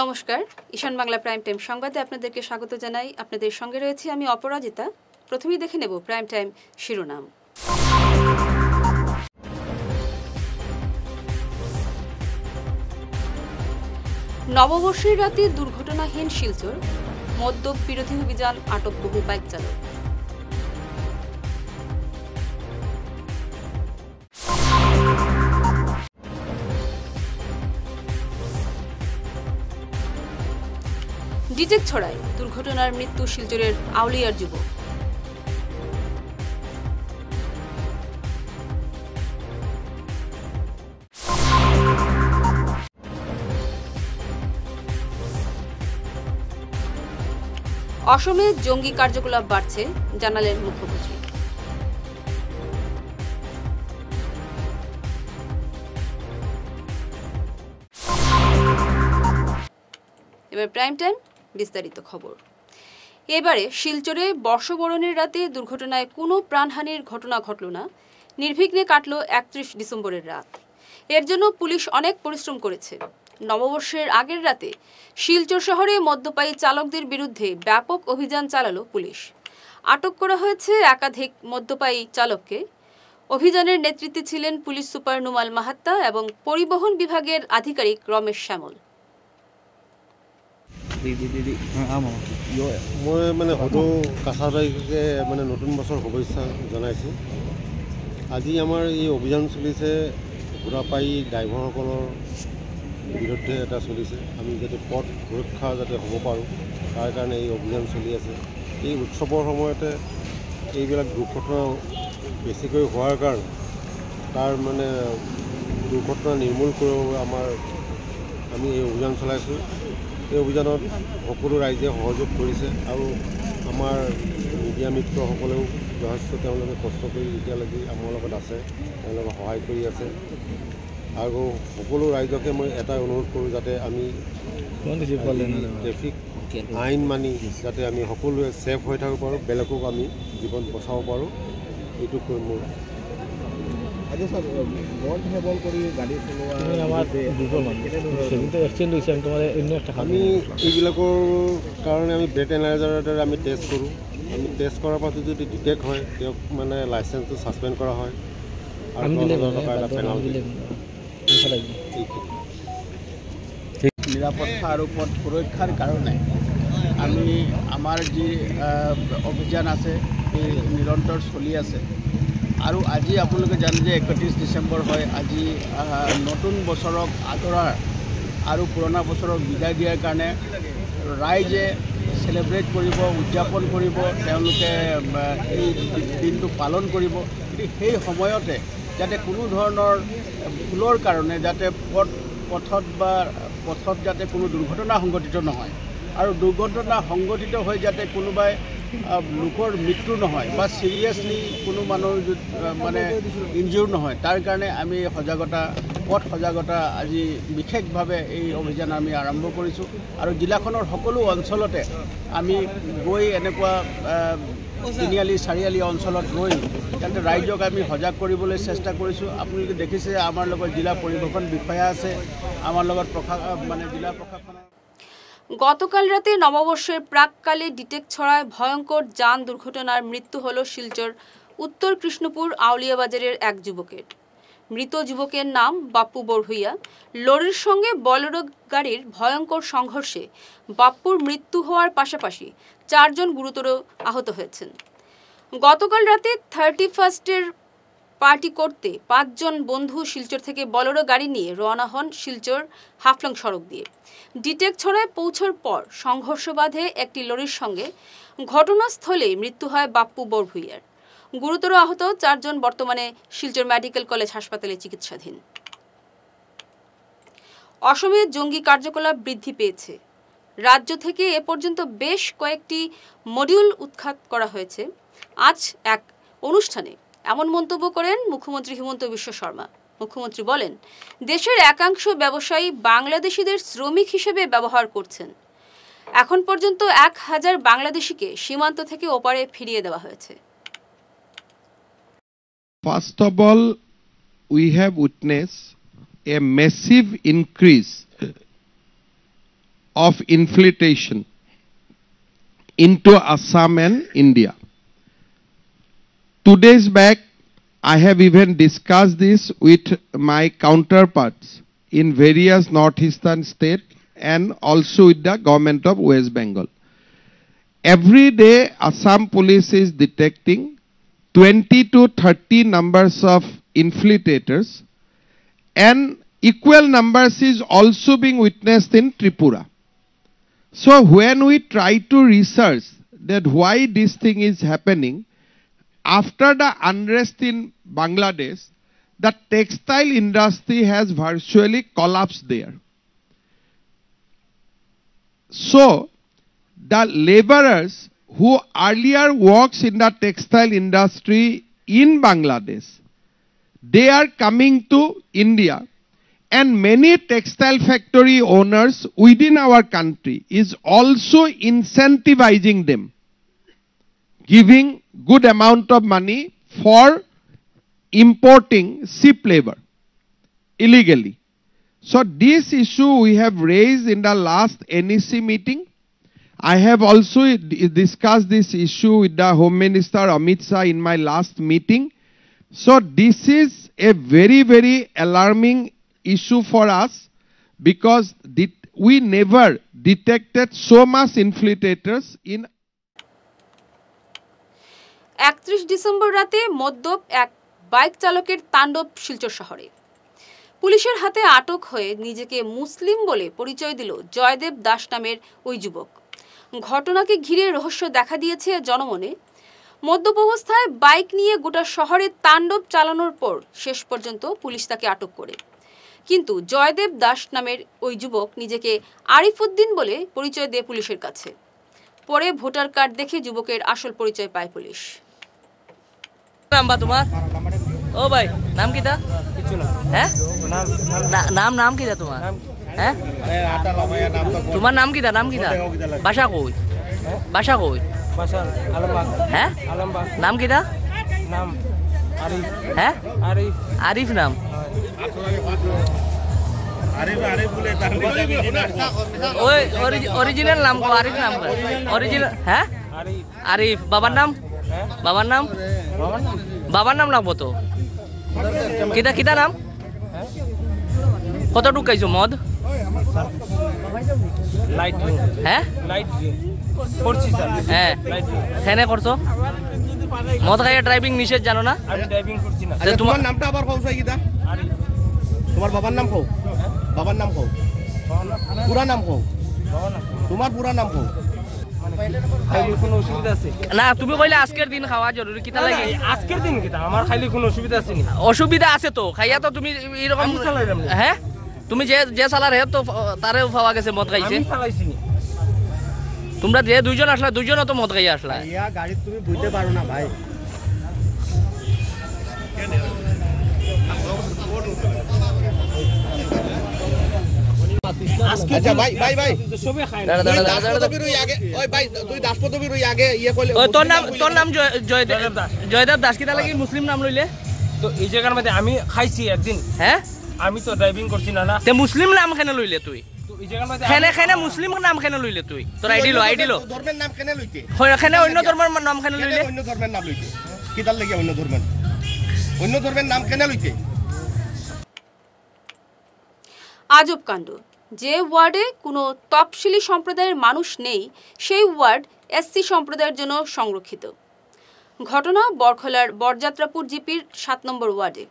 নমস্কার, ঈশান Bangla prime time সংবাদে আপনাদেরকে স্বাগত জানাই। আপনাদের সঙ্গে রয়েছে আমি অপরাজিতা। প্রথমেই দেখে নেব প্রাইম টাইম শিরোনাম। নববর্ষের রাতে দুর্ঘটনাহীন শিলচর, মদ্যপ বিরোধী অভিযান, আটক বহু বাইক চালক। ডিটেক ছড়ায় দুর্ঘটনার মৃত্যু শিলচরের আউলিয়ার যুবক। অসমে জঙ্গি কার্যকলাপ বাড়ছে, জানালেন মুখ্যমন্ত্রী। এবার প্রাইম টাইম বিস্তারিত খবর। এবারে শিলচরে বর্ষবরণের রাতে দুর্ঘটনায় কোনো প্রাণহানির ঘটনা ঘটল না। নির্বিঘ্নে কাটল 31 ডিসেম্বরের রাত। এর জন্য পুলিশ অনেক পরিশ্রম করেছে। নববর্ষের আগের রাতে শিলচর শহরে মদ্যপায়ী চালকদের বিরুদ্ধে ব্যাপক অভিযান চালালো পুলিশ। আটক করা হয়েছে একাধিক মদ্যপায়ী চালককে। অভিযানের নেতৃত্বে ছিলেন পুলিশ সুপার নুমাল মাহাত্তা এবং পরিবহন বিভাগের আধিকারিক ৰমেশ শ্যামল। মই মানে সদৌ কাছাৰীকে মানে নতুন বছৰ শুভেচ্ছা জনাইছোঁ। আজি আমাৰ এই অভিযান চলিছে সুৰাপায়ী ড্ৰাইভাৰসকলৰ বিৰুদ্ধে এটা চলিছে। আমি যাতে পথ সুৰক্ষা যাতে হ'ব পাৰোঁ তাৰ কাৰণে এই অভিযান চলি আছে। এই উৎসৱৰ সময়তে এইবিলাক দুৰ্ঘটনা বেছিকৈ হোৱাৰ কাৰণে তাৰ মানে দুৰ্ঘটনা নিৰ্মূল কৰিব আমি এই অভিযান চলাইছোঁ। এই অভিযানত সকলো ৰাইজে সহযোগ কৰিছে আৰু আমাৰ মিডিয়া মিত্ৰসকলেও যথেষ্ট তেওঁলোকে কষ্ট কৰি এতিয়ালৈকে আমাৰ লগত আছে, তেওঁলোকে সহায় কৰি আছে। আৰু সকলো ৰাইজকে মই এটাই অনুৰোধ কৰোঁ যাতে আমি ট্ৰেফিক আইন মানি যাতে আমি সকলোৱে ছেফ হৈ থাকিব পাৰোঁ, বেলেগক আমি জীৱন বচাব পাৰোঁ, এইটো কৈ মোৰ। আমি এইবিলাকৰ কাৰণে আমি ব্ৰেথ এনালাইজাৰৰ আমি টেষ্ট কৰোঁ। আমি টেষ্ট কৰাৰ পাছত যদি ডিটেক্ট হয় তেওঁক মানে লাইচেন্সটো ছাছপেণ্ড কৰা হয় আৰু 10,000 টকা এটা পেনাল্টি। নিৰাপত্তা আৰু পথ সুৰক্ষাৰ কাৰণে আমি আমাৰ যি অভিযান আছে এই নিৰন্তৰ চলি আছে। আৰু আজি আপোনালোকে জানে যে 31 ডিচেম্বৰ হয়। আজি নতুন বছৰক আদৰাৰ আৰু পুৰণা বছৰক বিদায় দিয়াৰ কাৰণে ৰাইজে চেলিব্ৰেট কৰিব, উদযাপন কৰিব, তেওঁলোকে এই দিনটো পালন কৰিব। সেই সময়তে যাতে কোনো ধৰণৰ ভুলৰ কাৰণে যাতে পথত যাতে কোনো দুৰ্ঘটনা সংঘটিত নহয় আৰু দুৰ্ঘটনা সংঘটিত হৈ যাতে কোনোবাই লোকৰ মৃত্যু নহয় বা চিৰিয়াছলি কোনো মানুহ মানে ইনজিউৰ নহয়, তাৰ কাৰণে আমি পথ সজাগতা আজি বিশেষভাৱে এই অভিযান আমি আৰম্ভ কৰিছোঁ। আৰু জিলাখনৰ সকলো অঞ্চলতে আমি গৈ এনেকুৱা তিনিআলি চাৰিআলি অঞ্চলত ৰৈ যাতে ৰাইজক আমি সজাগ কৰিবলৈ চেষ্টা কৰিছোঁ। আপোনালোকে দেখিছে আমাৰ লগত জিলা পৰিবহণ বিষয়া আছে, আমাৰ লগত জিলা প্ৰশাসনৰ। গতকাল রাতে নববর্ষের প্রাককালে ডিটেক ছড়ায় ভয়ঙ্কর যান দুর্ঘটনার মৃত্যু হল শিলচর উত্তর কৃষ্ণপুর আউলিয়াবাজারের এক যুবকের। মৃত যুবকের নাম বাপ্পু বড়ভুইয়া। লরির সঙ্গে বলেরো গাড়ির ভয়ঙ্কর সংঘর্ষে বাপ্পুর মৃত্যু হওয়ার পাশাপাশি 4 জন গুরুতর আহত হয়েছেন। গতকাল রাতে 31st পার্টি করতে 5 জন বন্ধু শিলচর থেকে বলেরো গাড়ি নিয়ে রওনা হন শিলচর হাফলং সড়ক দিয়ে। ডিটেক ছড়ায় পৌঁছার পর সংঘর্ষ বাধে একটি লরির সঙ্গে। ঘটনাস্থলে মৃত্যু হয় বাপ্পু বড়ভুইয়ার। গুরুতর আহত 4 জন বর্তমানে শিলচর মেডিকেল কলেজ হাসপাতালে চিকিৎসাধীন। অসমে জঙ্গি কার্যকলাপ বৃদ্ধি পেয়েছে। রাজ্য থেকে এ পর্যন্ত বেশ কয়েকটি মডিউল উৎখাত করা হয়েছে। আজ এক অনুষ্ঠানে এমন মন্তব্য করেন মুখ্যমন্ত্রী হিমন্ত বিশ্ব শর্মা। মুখ্যমন্ত্রী বলেন, দেশের একাংশ ব্যবসায়ী বাংলাদেশিদের শ্রমিক হিসেবে ব্যবহার করছেন। এখন পর্যন্ত 1000 বাংলাদেশিকে সীমান্ত থেকে ওপারে ফিরিয়ে দেওয়া হয়েছে। First of all, we have witnessed a massive increase of infiltration into Assam and India. 2 days back, I have even discussed this with my counterparts in various northeastern states and also with the government of West Bengal. Every day, Assam police is detecting 20 to 30 numbers of infiltrators, and equal numbers is also being witnessed in Tripura. So when we try to research that why this thing is happening, after the unrest in Bangladesh, the textile industry has virtually collapsed there. So the laborers who earlier works in the textile industry in Bangladesh, they are coming to India, and many textile factory owners within our country is also incentivizing them, giving good amount of money for importing cheap labor illegally. So this issue we have raised in the last NEC meeting. I have also discussed this issue with the Home Minister Amit Shah in my last meeting. So this is a very, very alarming issue for us because we never detected so much infiltrators in 31 December রাতে মদ্যপ এক bike চালকের তাণ্ডব শিলচর শহরে। পুলিশের হাতে আটক হয়ে নিজেকে মুসলিম বলে পরিচয় দিল জয়দেব দাস নামের ওই যুবক। ঘটনাকে ঘিরে রহস্য দেখা দিয়েছে জনমনে। মদ্যপ অবস্থায় বাইক নিয়ে গোটা শহরে তাণ্ডব চালানোর পর শেষ পর্যন্ত পুলিশ তাকে আটক করে। কিন্তু জয়দেব দাস নামের ওই যুবক নিজেকে আরিফ উদ্দিন বলে পরিচয় দেয় পুলিশের কাছে। পরে ভোটার কার্ড দেখে যুবকের আসল পরিচয় পায় পুলিশ। নাম বা তোমার? ও ভাই নাম কি তা? কিছু না। হ্যাঁ নাম কি তা তোমার? হ্যাঁ তোমার নাম কি তা? নাম কি তা? বাসা কই? বাসা কই? বাসা আলমবাগ। হ্যাঁ আলমবাগ। নাম কি তা? নাম আরিফ। হ্যাঁ আরিফ। আরিফ নাম। ওই অরিজিনাল নাম কো? আরিফ নাম কো? অরিজিনাল? হ্যাঁ আরিফ। বাবার নাম? বাবার নাম? বাবার নাম লাগবো তো। কিতা কিতা নাম? কত ঢুকাইছো মদ? লাইট। হ্যাঁ লাইট করছি স্যার। হ্যাঁ কেনে করছো? মদ খাইয়া ড্রাইভিং নিষেধ জানো না? আমি ড্রাইভিং করছি না। তোমার নামটা আবার কও চাই কিতা? আরিফ। তোমার বাবার নাম কও? বাবার নাম কও? পুরা নাম কও? তোমার পুরা নাম কও? খাইলে কোনো অসুবিধা আছে না? তুমি কইলে আজকের দিন খাওয়া জরুরি, কিতা লাগে? আজকের দিন কিতা আমার খাইলে কোনো অসুবিধা আছে নি? অসুবিধা আছে তো, খাইয়া তো তুমি এরকম চালাইলাম। হ্যাঁ তুমি যে চালার হে তো তারেও পাওয়া গেছে মদ খাইছে। আমি চালাইছি নি। তোমরা যে দুইজন আসলা, দুইজনও তো মদ খাইয়া আসলা। ইয়া গাড়ি তুমি বুঝতে পারো না ভাই। আচ্ছা ভাই ভাই ভাই সবে খায় না। তোর নাম জয়দেব দাস, কিতা লাগি মুসলিম নাম লইলে? তো এই জায়গার মধ্যে আমি খাইছি একদিন। হ্যাঁ আমি তো ড্রাইভিং করছি না না। তে মুসলিম নাম কেন লইলে তুই? তো এই জায়গার মধ্যে খেনে মুসলিম নাম কেন লইলে তুই? তোর আইডি লো। ধর্মের নাম কেন লইতে? খেনে অন্য ধর্মের নাম কেন লইলে? অন্য ধর্মের নাম লইতে কিতার লাগে? অন্য ধর্মের নাম কেন লইতে? আজব কাণ্ড। যে ওয়ার্ডে কোনো তপশিলি সম্প্রদায়ের মানুষ নেই সেই ওয়ার্ড এসসি সম্প্রদায়ের জন্য সংরক্ষিত। ঘটনা বরখলার বরযাত্রাপুর জিপির 7 নম্বর ওয়ার্ডে।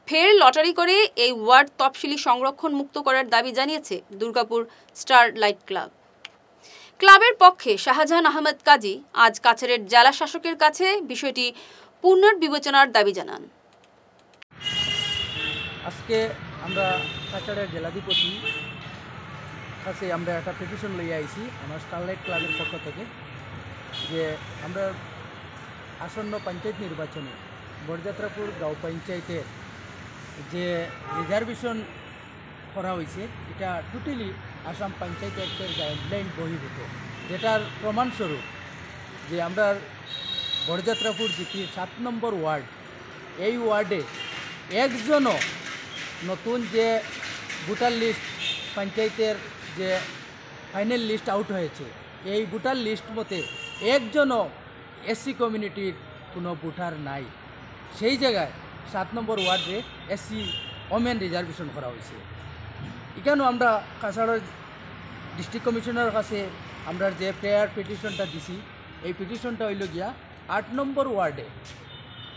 ফের লটারি করে এই ওয়ার্ড তপশিলি সংরক্ষণ মুক্ত করার দাবি জানিয়েছে দুর্গাপুর স্টার লাইট ক্লাব। ক্লাবের পক্ষে শাহজাহান আহমেদ কাজী আজ কাছাড়ের জেলা শাসকের কাছে বিষয়টি পুনর্বিবেচনার দাবি জানান। আজকে আমরা কাছাড়ের জেলাধিপতি কাছে আমরা একটা পিটিশন লইয়া আইছি আমার স্টারলাইট ক্লাবের পক্ষ থেকে, যে আমরা আসন্ন পঞ্চায়েত নির্বাচনে বরযাত্রাপুর গাঁও পঞ্চায়েতের যে রিজার্ভেশন করা হয়েছে এটা টোটালি আসাম পঞ্চায়েত অ্যাক্টের গাইডলাইন বহির্ভূত, যেটার প্রমাণস্বরূপ যে আমরা বরযাত্রাপুর জিপির 7 নম্বর ওয়ার্ড, এই ওয়ার্ডে একজনও নতুন যে ভোটার লিস্ট পঞ্চায়েতের যে ফাইনাল লিস্ট আউট হয়েছে, এই ভোটার লিস্ট মতে একজনও এসসি কমিউনিটির কোনো ভোটার নাই। সেই জায়গায় 7 নম্বর ওয়ার্ডে এসসি ওমেন রিজার্ভেশন করা হয়েছে। এখানেও আমরা কাছাড়ের ডিস্ট্রিক্ট কমিশনারের কাছে আমরা যে প্রেয়ার পিটিশনটা দিছি, এই পিটিশনটা হইল গিয়া 8 নম্বর ওয়ার্ডে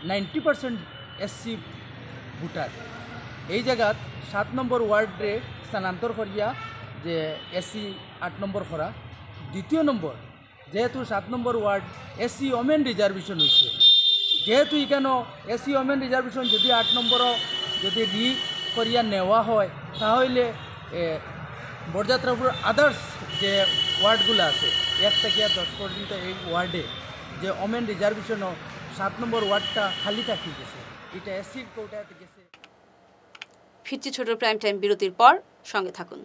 90% এসসি ভোটার, এই জায়গাত 7 নম্বর ওয়ার্ডে স্থানান্তর করিয়া যে এসসি 8 নম্বর করা। দ্বিতীয় নম্বর, যেহেতু 7 নম্বর ওয়ার্ড এসসি ওমেন রিজার্ভেশন হয়েছে, যেহেতু এখানেও এসসি ওমেন রিজার্ভেশন যদি 8 নম্বরও যদি রি করিয়া নেওয়া হয়, তাহলে বরযাত্রাপুর আদার্স যে ওয়ার্ডগুলো আছে 1 থেকে 10 পর্যন্ত এই ওয়ার্ডে যে ওমেন রিজার্ভেশনও 7 নম্বর ওয়ার্ডটা খালি থাকি গেছে, এটা এসসির কোটাতে গেছে। ফিরছি ছোট প্রাইম টাইম বিরতির পর, সঙ্গে থাকুন।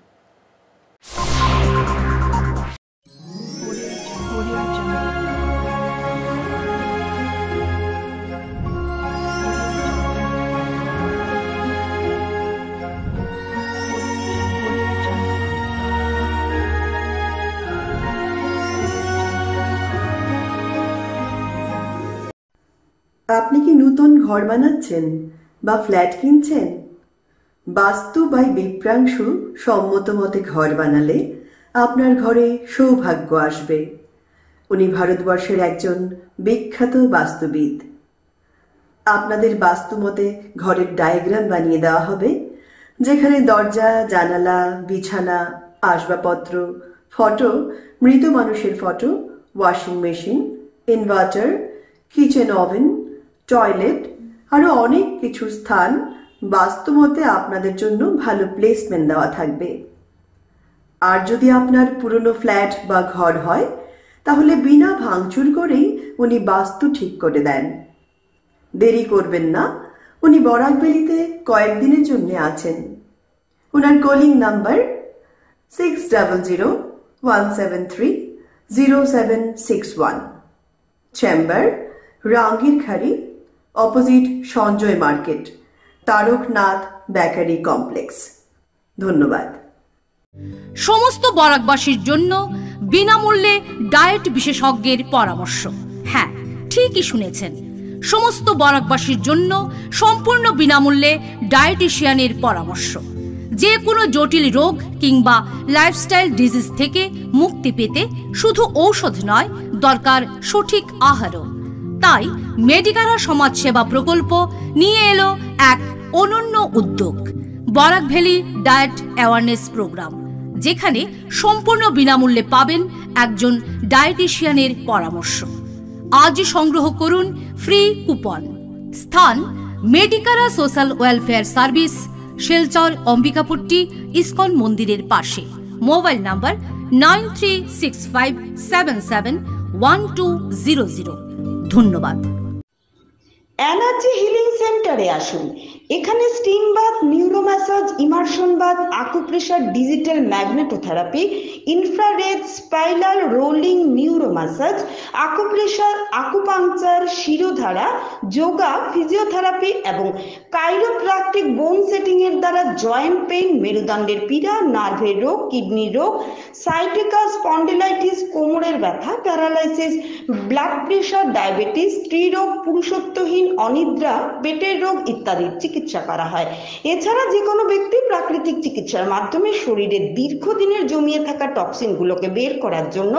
আপনি কি নতুন ঘর বানাচ্ছেন বা ফ্ল্যাট কিনছেন? বাস্তু বাই বিপ্রাংশু সম্মত মতে ঘর বানালে আপনার ঘরে সৌভাগ্য আসবে। উনি ভারতবর্ষের একজন বিখ্যাত বাস্তুবিদ। আপনাদের বাস্তু মতে ঘরের ডায়াগ্রাম বানিয়ে দেওয়া হবে, যেখানে দরজা, জানালা, বিছানা, আসবাবপত্র, ফটো, মৃত মানুষের photo, washing machine, inverter, kitchen oven, toilet আরও অনেক কিছু স্থান বাস্তুমতে আপনাদের জন্য ভালো প্লেসমেন্ট দেওয়া থাকবে। আর যদি আপনার পুরনো ফ্ল্যাট বা ঘর হয়, তাহলে বিনা ভাঙচুর করেই উনি বাস্তু ঠিক করে দেন। দেরি করবেন না, উনি বরাকবেলিতে কয়েকদিনের জন্য আছেন। ওনার calling number 6001730761, chamber Rangirkhari, opposite Sanjay market, Taraknath bakery complex. ধন্যবাদ। সমস্ত বরাকবাসীর জন্য বিনামূল্যে ডায়েট বিশেষজ্ঞের পরামর্শ। হ্যাঁ, ঠিকই শুনেছেন, সমস্ত বরাকবাসীর জন্য সম্পূর্ণ বিনামূল্যে ডায়েটিশিয়ানের পরামর্শ। যে কোনো জটিল রোগ কিংবা লাইফস্টাইল ডিজিজ থেকে মুক্তি পেতে শুধু ঔষধ নয়, দরকার সঠিক আহারও। তাই মেডিকারা সমাজসেবা প্রকল্প নিয়ে এলো এক অনন্য উদ্যোগ, Barak valley diet awareness programme, যেখানে সম্পূর্ণ বিনামূল্যে পাবেন একজন ডায়েটিশিয়ানের পরামর্শ। আজই সংগ্রহ করুন ফ্রি কুপন। স্থান Medicara social welfare service, Silchar Ambikapatti ISKCON মন্দিরের পাশে। Mobile number 9365771200। ধন্যবাদ। এনার্জি হিলিং সেন্টারে আসুন। এখানে steam bath, neuro massage, immersion bath, acupressure, digital magnetotherapy, infrared, spiral, rolling, neuro massage, acupressure, acupuncture, shirodhara, yoga, physiotherapy এবং কাইরোপ্রাকটিক বোন সেটিং এর দ্বারা জয়েন্ট পেইন, মেরুদণ্ডের পীড়া, নার্ভের রোগ, কিডনি রোগ, সাইটিকা, স্পন্ডিলাইটিস, কোমরের ব্যথা, প্যারালাইসিস, ব্লাড প্রেশার, ডায়াবেটিস, স্ত্রীরোগ, পুরুষত্বহীন, অনিদ্রা, পেটের রোগ ইত্যাদির চিকিৎসা করা হয়। এছাড়া যে কোনো ব্যক্তি প্রাকৃতিক চিকিৎসার মাধ্যমে শরীরে দীর্ঘদিনের জমিয়ে থাকা টক্সিনগুলোকে বের করার জন্য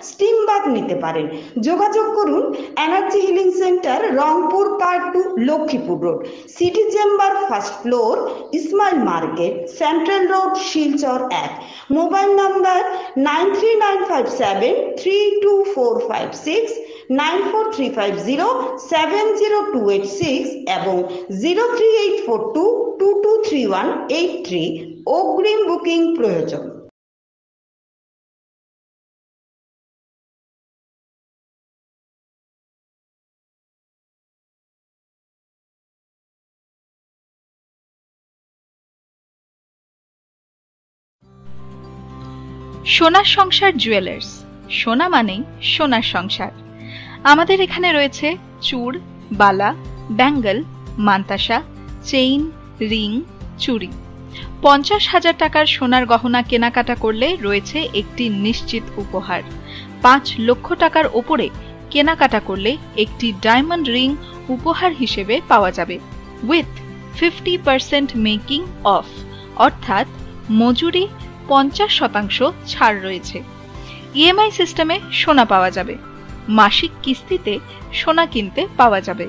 স্টিম বাথ নিতে পারেন। যোগাযোগ করুন energy healing centre, Rangpur part 2, Lakshmipur road, city chamber, first floor, Ismail market, central road, Silchar 1। Mobile number 9395732456, 9435070286 এবং 03842223183। অগ্রিম বুকিং প্রয়োজন। সোনার সংসার জুয়েলার্স, সোনা মানেই সোনার সংসার। আমাদের এখানে রয়েছে চূড়, বালা, ব্যাঙ্গল, মান্তাসা, চেইন, রিং, চুড়ি, 50,000 টাকার সোনার গহনা কেনাকাটা করলে রয়েছে একটি নিশ্চিত উপহার। 5 লক্ষ টাকার ওপরে কেনাকাটা করলে একটি ডায়মন্ড রিং উপহার হিসেবে পাওয়া যাবে উইথ 50% মেকিং অফ, অর্থাৎ মজুরি 50% ছাড় রয়েছে। ইএমআই সিস্টেমে সোনা পাওয়া যাবে। মাসিক কিস্তিতে সোনা কিনতে পাওয়া যাবে।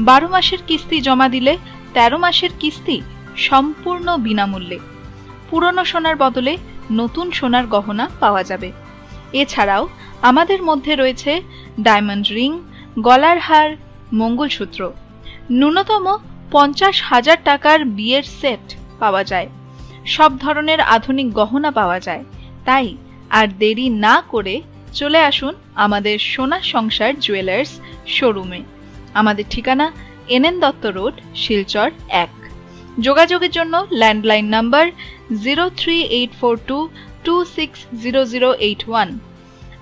12 মাসের কিস্তি জমা দিলে 13 মাসের কিস্তি সম্পূর্ণ বিনামূল্যে। পুরনো সোনার বদলে নতুন সোনার গহনা পাওয়া যাবে। এছাড়াও আমাদের মধ্যে রয়েছে ডায়মন্ড রিং, গলার হার, মঙ্গলসূত্র। ন্যূনতম 50,000 টাকার বিয়ের সেট পাওয়া যায়। সব ধরনের আধুনিক গহনা পাওয়া যায়। তাই আর দেরি না করে চলে আসুন আমাদের সোনা সংসার জুয়েলার্স শোরুমে। আমাদের ঠিকানা NN দত্ত রোড, শিলচর 1। যোগাযোগের জন্য ল্যান্ডলাইন নাম্বার 03842260081,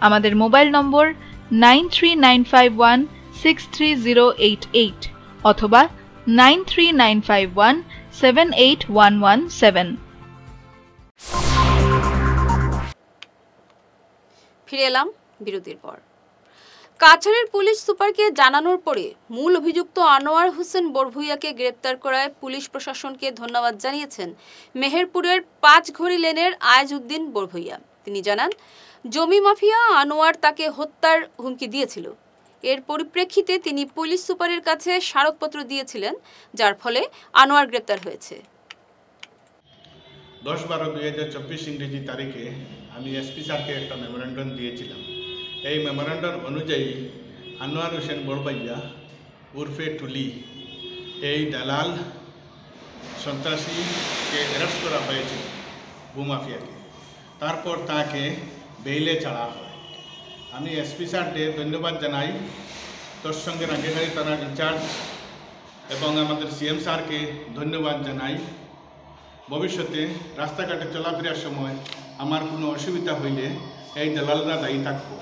আমাদের মোবাইল নম্বর 9395163088 অথবা 9395178117। ফিরে এলাম বিরতির পর। কাছাড়ের পুলিশ সুপারকে জানানোর পরে মূল অভিযুক্ত আনোয়ার হোসেন বরভুইয়াকে গ্রেপ্তার করায় পুলিশ প্রশাসনকে ধন্যবাদ জানিয়েছেন মেহেরপুরের 5 ঘড়ি লেনের আয়েজউদ্দিন বরভুইয়া। তিনি জানান, জমি মাফিয়া আনোয়ার তাকে হত্যার হুমকি দিয়েছিল। এর পরিপ্রেক্ষিতে তিনি পুলিশ সুপারের কাছে স্মারকপত্র দিয়েছিলেন, যার ফলে আনোয়ার গ্রেপ্তার হয়েছে। 10/12/2024 ইংরেজি তারিখে আমি এসপি স্যারকে একটা মেমোরেন্ডাম দিয়েছিলাম। এই মেমোরেন্ডাম অনুযায়ী আনোয়ার হোসেন বরভুইয়া উর্ফে টুলি, এই দালাল সন্ত্রাসীকে অ্যারেস্ট করা হয়েছিল, ভূমাফিয়াকে। তারপর তাকে বেইলে ছাড়া হয়। আমি এসপি স্যারকে ধন্যবাদ জানাই, তোর সঙ্গে রাঙ্গিহারি থানার ইনচার্জ এবং আমাদের সিএম স্যারকে ধন্যবাদ জানাই। ভবিষ্যতে রাস্তাঘাটে চলাফেরার সময় আমার কোনো অসুবিধা হইলে এই দালালরা দায়ী থাকবো।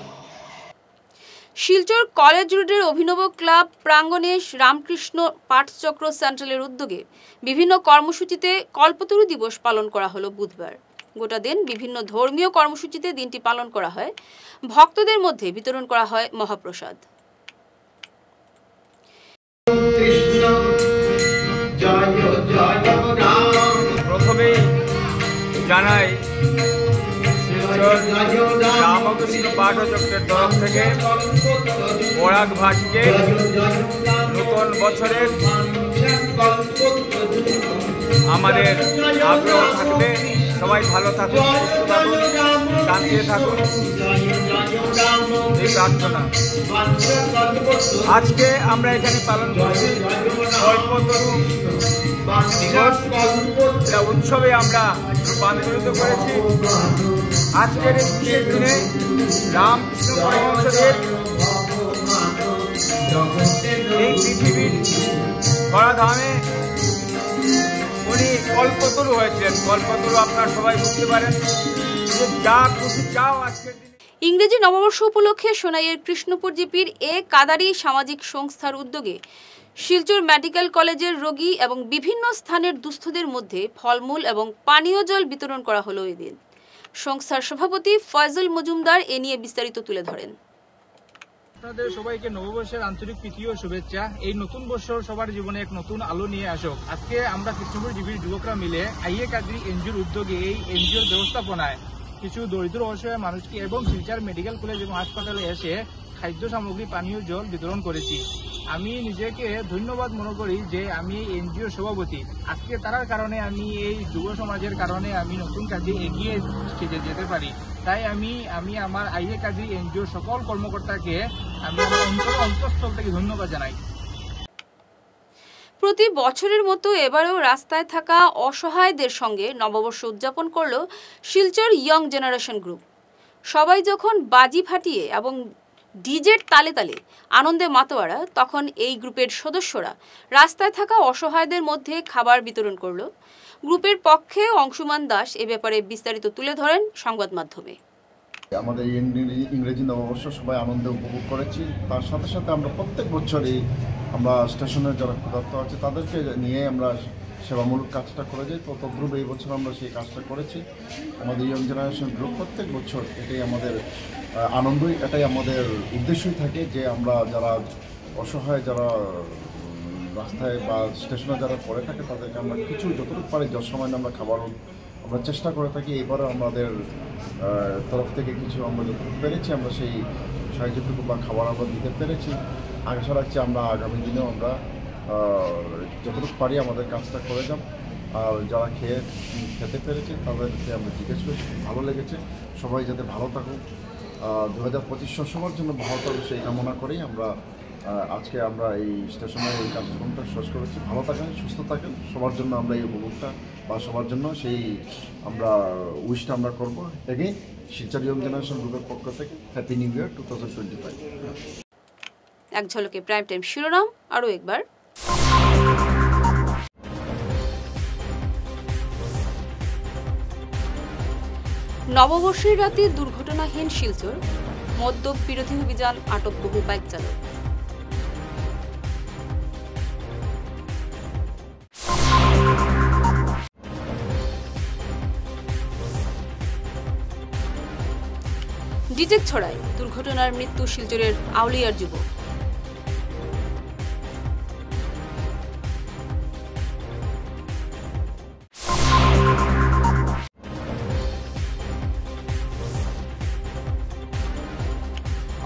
শিলচর কলেজ রোডের অভিনব ক্লাব প্রাঙ্গণে রামকৃষ্ণ পাঠচক্র সেন্ট্রালের উদ্যোগে বিভিন্ন কর্মসূচিতে কল্পতরু দিবস পালন করা হলো বুধবার। গোটা দিন বিভিন্ন ধর্মীয় কর্মসূচিতে দিনটি পালন করা হয়। ভক্তদের মধ্যে বিতরণ করা হয় মহাপ্রসাদ। প্রথমেই জানাই শিলচর রামকৃষ্ণ পাঠচক্রের তরফ থেকে বরাকভাষীকে নতুন বছরের আমাদের আগ্রহ থাকবে, সবাই ভালো থাকুন, সুস্থ থাকুন, শান্তিতে থাকুন, এই প্রার্থনা। আজকে আমরা এখানে পালন করছি কল্পতরু দিবস। এটা উৎসবে আমরা রূপান্তরিত করেছি। আজকের এই বিশেষ দিনে রামকৃষ্ণ পরমহংসদেব এই পৃথিবীর ধরাধামে উনি কল্পতরু হয়েছিলেন। কল্পতরু আপনারা সবাই বুঝতে পারেন যে যা খুশি চাও আজকের দিনে। ইংরেজি নববর্ষ উপলক্ষে সোনাইয়ের কৃষ্ণপুর জিপির কাদারি সামাজিক সংস্থার উদ্যোগে শিলচর মেডিকেল কলেজের রোগী এবং বিভিন্ন স্থানের দুস্থদের মধ্যে ফলমূল এবং পানীয় জল বিতরণ করা হলো এদিন। সংস্থার সভাপতি ফয়জল মজুমদার এ নিয়ে বিস্তারিত তুলে ধরেন। আপনাদের সবাইকে নববর্ষের আন্তরিক প্রীতি ও শুভেচ্ছা। এই নতুন বছর সবার জীবনে এক নতুন আলো নিয়ে আসুক। আজকে আমরা কৃষ্ণপুর জিপির যুবকরা মিলে কাদারি এনজিওর উদ্যোগে এই এনজিওর ব্যবস্থাপনায় কিছু দরিদ্র অসহায় মানুষকে এবং শিলচর মেডিকেল কলেজ এবং হাসপাতালে এসে খাদ্য সামগ্রী, পানীয় জল বিতরণ করেছি। আমি নিজেকে ধন্যবাদ মনে করি যে আমি এই এনজিওর সভাপতি। আজকে তার কারণে আমি এই যুব সমাজের কারণে আমি নতুন কাজে এগিয়ে যেতে পারি। তাই আমি আমার কাদারি এনজিওর সকল কর্মকর্তাকে আমি আমার অন্তঃস্থল থেকে ধন্যবাদ জানাই। প্রতি বছরের মতো এবারেও রাস্তায় থাকা অসহায়দের সঙ্গে নববর্ষ উদযাপন করল শিলচর ইয়ং জেনারেশন গ্রুপ। সবাই যখন বাজি ফাটিয়ে এবং ডিজের তালে তালে আনন্দে মাতোয়ারা, তখন এই গ্রুপের সদস্যরা রাস্তায় থাকা অসহায়দের মধ্যে খাবার বিতরণ করল। গ্রুপের পক্ষে অংশুমান দাস এ ব্যাপারে বিস্তারিত তুলে ধরেন সংবাদ মাধ্যমে। আমাদের ইংরেজি নববর্ষ সবাই আনন্দে উপভোগ করেছি। তার সাথে সাথে আমরা প্রত্যেক বছরই আমরা স্টেশনের যারা ক্ষুধার্ত আছে তাদেরকে নিয়ে আমরা সেবামূলক কাজটা করে যাই, তো তদ্রূপ এই বছর আমরা সেই কাজটা করেছি। আমাদের ইয়ং জেনারেশন গ্রুপ প্রত্যেক বছর এটাই আমাদের আনন্দই, এটাই আমাদের উদ্দেশ্যই থাকে যে আমরা যারা অসহায়, যারা রাস্তায় বা স্টেশনে যারা পড়ে থাকে তাদেরকে আমরা কিছু যতটুকু পারি যৎসময় আমরা খাবার আমরা চেষ্টা করে থাকি। এবারে আমাদের তরফ থেকে কিছু আমরা যতটুকু পেরেছি আমরা সেই সাহায্যটুকু বা খাবার আমরা দিতে পেরেছি। আশা রাখছি আমরা আগামী দিনেও আমরা যতটুকু পারি আমাদের কাজটা করে যাব। আর যারা খেতে পেরেছে তাদেরকে আমরা জিজ্ঞেস করছি, ভালো লেগেছে, সবাই যাতে ভালো থাকুক, 2025 সবার জন্য ভালো থাকুক সেই কামনা করেই আমরা আজকে আমরা এই স্টেশনের এই কার্যক্রমটা শেষ করেছি। ভালো থাকেন, সুস্থ থাকেন, সবার জন্য আমরা এই উপভোগটা বা সবার জন্য সেই আমরা উইশটা আমরা করবো। এগেইন শিলচর ইয়ং জেনারেশন গ্রুপের পক্ষ থেকে হ্যাপি নিউ ইয়ার 2025। এক ঝলকে প্রাইম টাইম শিরোনাম আরও একবার। নববর্ষের রাতে দুর্ঘটনাহীন শিলচর, মদ্যপ বিরোধী অভিযান, আটক বহু বাইক চালক। ডিটেক ছড়ায় দুর্ঘটনার মৃত্যু শিলচরের আউলিয়ার যুবক।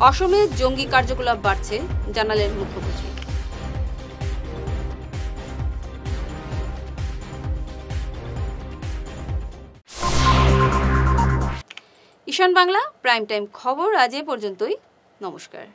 অসমে জঙ্গি কার্যকলাপ বাড়ছে, জানালেন মুখ্যমন্ত্রী। ঈশান বাংলা প্রাইম টাইম খবর আজ এ পর্যন্তই। নমস্কার।